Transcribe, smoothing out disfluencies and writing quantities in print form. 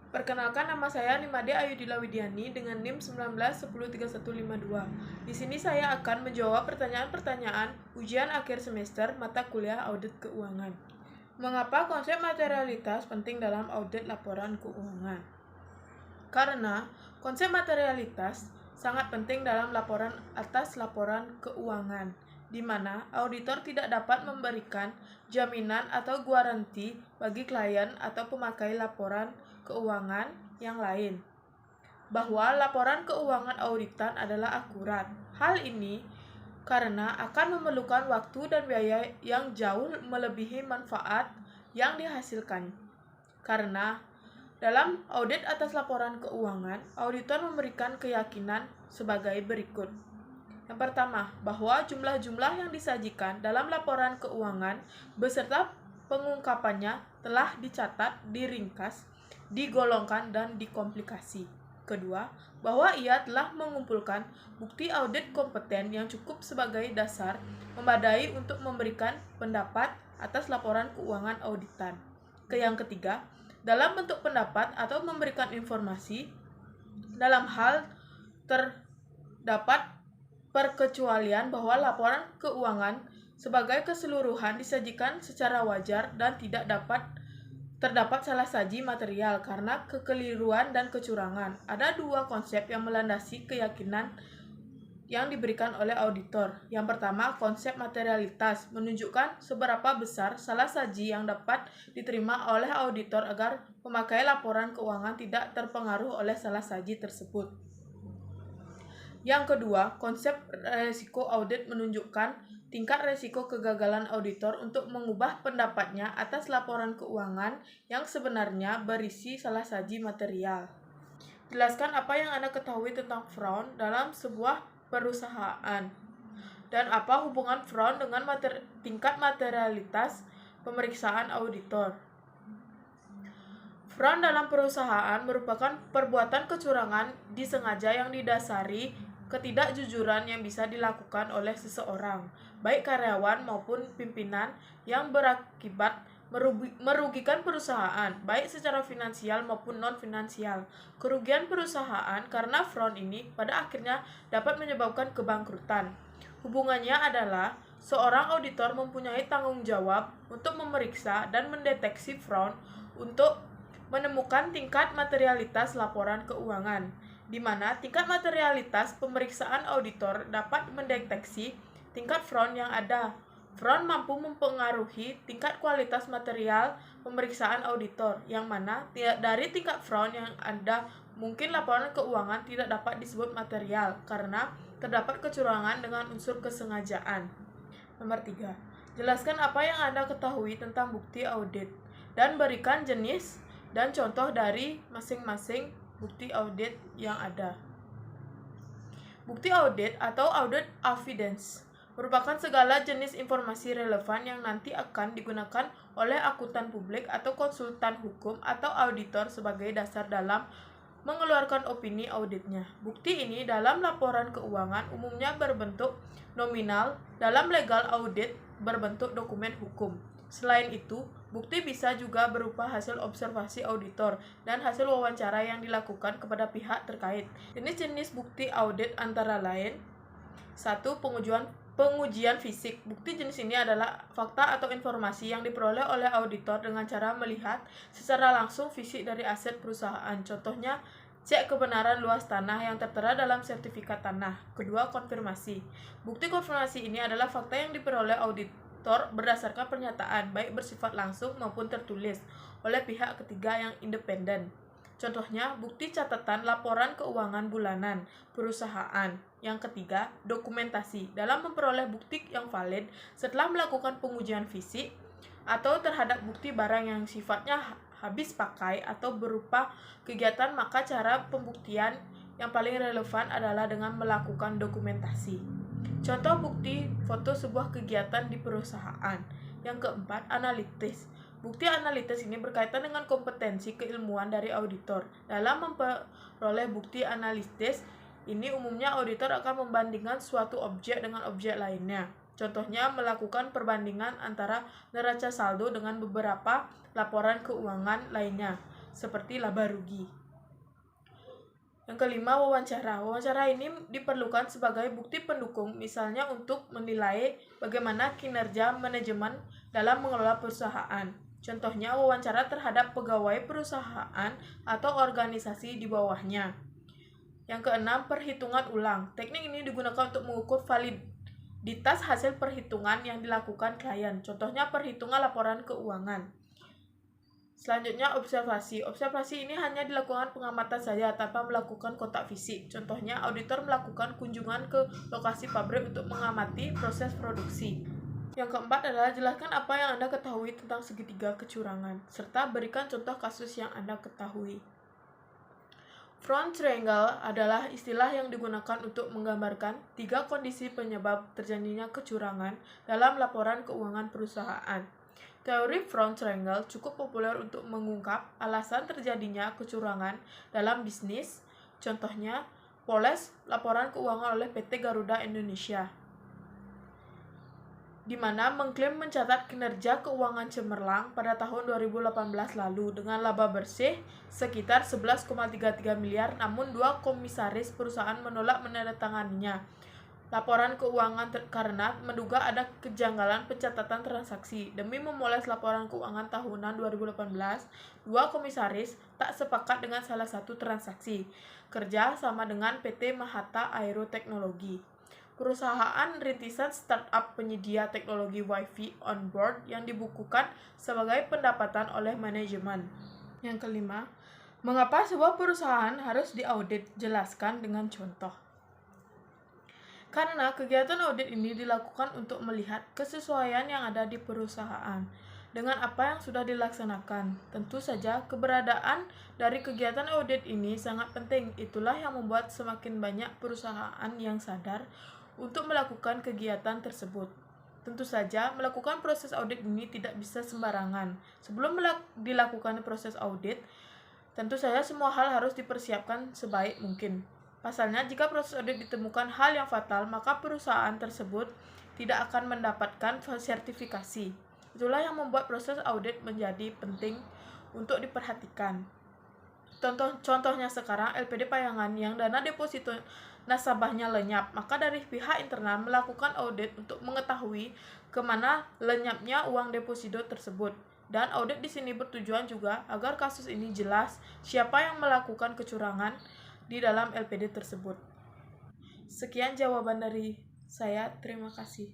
Perkenalkan, nama saya Nimade Ayudila Widiani dengan NIM 19103152. Di sini saya akan menjawab pertanyaan-pertanyaan ujian akhir semester mata kuliah audit keuangan. Mengapa konsep materialitas penting dalam audit laporan keuangan? Karena konsep materialitas sangat penting dalam laporan atas laporan keuangan, di mana auditor tidak dapat memberikan jaminan atau garansi bagi klien atau pemakai laporan keuangan yang lain bahwa laporan keuangan auditan adalah akurat. Hal ini karena akan memerlukan waktu dan biaya yang jauh melebihi manfaat yang dihasilkan. Karena dalam audit atas laporan keuangan, auditor memberikan keyakinan sebagai berikut. Yang pertama, bahwa jumlah-jumlah yang disajikan dalam laporan keuangan beserta pengungkapannya telah dicatat, diringkas, digolongkan, dan dikomplikasi. Kedua, bahwa ia telah mengumpulkan bukti audit kompeten yang cukup sebagai dasar memadai untuk memberikan pendapat atas laporan keuangan auditan. Yang ketiga, dalam bentuk pendapat atau memberikan informasi dalam hal terdapat perkecualian bahwa laporan keuangan sebagai keseluruhan disajikan secara wajar dan tidak terdapat salah saji material karena kekeliruan dan kecurangan. Ada dua konsep yang melandasi keyakinan yang diberikan oleh auditor. Yang pertama, konsep materialitas menunjukkan seberapa besar salah saji yang dapat diterima oleh auditor agar pemakai laporan keuangan tidak terpengaruh oleh salah saji tersebut. Yang kedua, konsep resiko audit menunjukkan tingkat resiko kegagalan auditor untuk mengubah pendapatnya atas laporan keuangan yang sebenarnya berisi salah saji material. Jelaskan apa yang Anda ketahui tentang fraud dalam sebuah perusahaan. Dan apa hubungan fraud dengan tingkat materialitas pemeriksaan auditor. Fraud dalam perusahaan merupakan perbuatan kecurangan disengaja yang didasari ketidakjujuran yang bisa dilakukan oleh seseorang, baik karyawan maupun pimpinan, yang berakibat merugikan perusahaan, baik secara finansial maupun non-finansial. Kerugian perusahaan karena fraud ini pada akhirnya dapat menyebabkan kebangkrutan. Hubungannya adalah seorang auditor mempunyai tanggung jawab untuk memeriksa dan mendeteksi fraud untuk menemukan tingkat materialitas laporan keuangan, di mana tingkat materialitas pemeriksaan auditor dapat mendeteksi tingkat fraud yang ada. Fraud mampu mempengaruhi tingkat kualitas material pemeriksaan auditor, yang mana dari tingkat fraud yang ada mungkin laporan keuangan tidak dapat disebut material karena terdapat kecurangan dengan unsur kesengajaan. Nomor 3. Jelaskan apa yang Anda ketahui tentang bukti audit dan berikan jenis dan contoh dari masing-masing bukti audit yang ada. Bukti audit atau audit evidence merupakan segala jenis informasi relevan yang nanti akan digunakan oleh akuntan publik atau konsultan hukum atau auditor sebagai dasar dalam mengeluarkan opini auditnya. Bukti ini dalam laporan keuangan umumnya berbentuk nominal, dalam legal audit berbentuk dokumen hukum. Selain itu, bukti bisa juga berupa hasil observasi auditor dan hasil wawancara yang dilakukan kepada pihak terkait. Jenis-jenis bukti audit antara lain: 1. Pengujian fisik. Bukti jenis ini adalah fakta atau informasi yang diperoleh oleh auditor dengan cara melihat secara langsung fisik dari aset perusahaan. Contohnya, cek kebenaran luas tanah yang tertera dalam sertifikat tanah. Kedua, konfirmasi. Bukti konfirmasi ini adalah fakta yang diperoleh auditor berdasarkan pernyataan, baik bersifat langsung maupun tertulis, oleh pihak ketiga yang independen. Contohnya, bukti catatan laporan keuangan bulanan perusahaan. Yang ketiga, dokumentasi. Dalam memperoleh bukti yang valid setelah melakukan pengujian fisik atau terhadap bukti barang yang sifatnya habis pakai atau berupa kegiatan, maka cara pembuktian yang paling relevan adalah dengan melakukan dokumentasi. Contoh bukti foto sebuah kegiatan di perusahaan. Yang keempat, analitis. Bukti analitis ini berkaitan dengan kompetensi keilmuan dari auditor. Dalam memperoleh bukti analitis ini umumnya auditor akan membandingkan suatu objek dengan objek lainnya. Contohnya, melakukan perbandingan antara neraca saldo dengan beberapa laporan keuangan lainnya. seperti laba rugi. Yang kelima, wawancara. Wawancara ini diperlukan sebagai bukti pendukung, misalnya untuk menilai bagaimana kinerja manajemen dalam mengelola perusahaan. Contohnya, wawancara terhadap pegawai perusahaan atau organisasi di bawahnya. Yang keenam, perhitungan ulang. Teknik ini digunakan untuk mengukur validitas hasil perhitungan yang dilakukan klien. Contohnya, perhitungan laporan keuangan. Selanjutnya, observasi. Observasi ini hanya dilakukan pengamatan saja tanpa melakukan kontak fisik. Contohnya, auditor melakukan kunjungan ke lokasi pabrik untuk mengamati proses produksi. Yang keempat adalah jelaskan apa yang Anda ketahui tentang segitiga kecurangan, serta berikan contoh kasus yang Anda ketahui. Front triangle adalah istilah yang digunakan untuk menggambarkan 3 kondisi penyebab terjadinya kecurangan dalam laporan keuangan perusahaan. Teori front triangle cukup populer untuk mengungkap alasan terjadinya kecurangan dalam bisnis. Contohnya, Poles laporan keuangan oleh PT Garuda Indonesia, di mana mengklaim mencatat kinerja keuangan cemerlang pada tahun 2018 lalu dengan laba bersih sekitar 11,33 miliar, namun 2 komisaris perusahaan menolak menandatanganinya laporan keuangan karena menduga ada kejanggalan pencatatan transaksi. Demi memoles laporan keuangan tahunan 2018, 2 komisaris tak sepakat dengan salah satu transaksi kerja sama dengan PT Mahata Aero Teknologi, perusahaan rintisan startup penyedia teknologi Wi-Fi on board yang dibukukan sebagai pendapatan oleh manajemen. Yang kelima, mengapa sebuah perusahaan harus diaudit? Jelaskan dengan contoh. Karena kegiatan audit ini dilakukan untuk melihat kesesuaian yang ada di perusahaan dengan apa yang sudah dilaksanakan. Tentu saja keberadaan dari kegiatan audit ini sangat penting. Itulah yang membuat semakin banyak perusahaan yang sadar untuk melakukan kegiatan tersebut. Tentu saja melakukan proses audit ini tidak bisa sembarangan. Sebelum dilakukan proses audit, tentu saja semua hal harus dipersiapkan sebaik mungkin. Pasalnya, jika proses audit ditemukan hal yang fatal, maka perusahaan tersebut tidak akan mendapatkan sertifikasi. Itulah yang membuat proses audit menjadi penting untuk diperhatikan. Contohnya sekarang LPD Payangan yang dana deposito nasabahnya lenyap, maka dari pihak internal melakukan audit untuk mengetahui kemana lenyapnya uang deposito tersebut. Dan audit di sini bertujuan juga agar kasus ini jelas siapa yang melakukan kecurangan di dalam LPD tersebut. Sekian jawaban dari saya, terima kasih.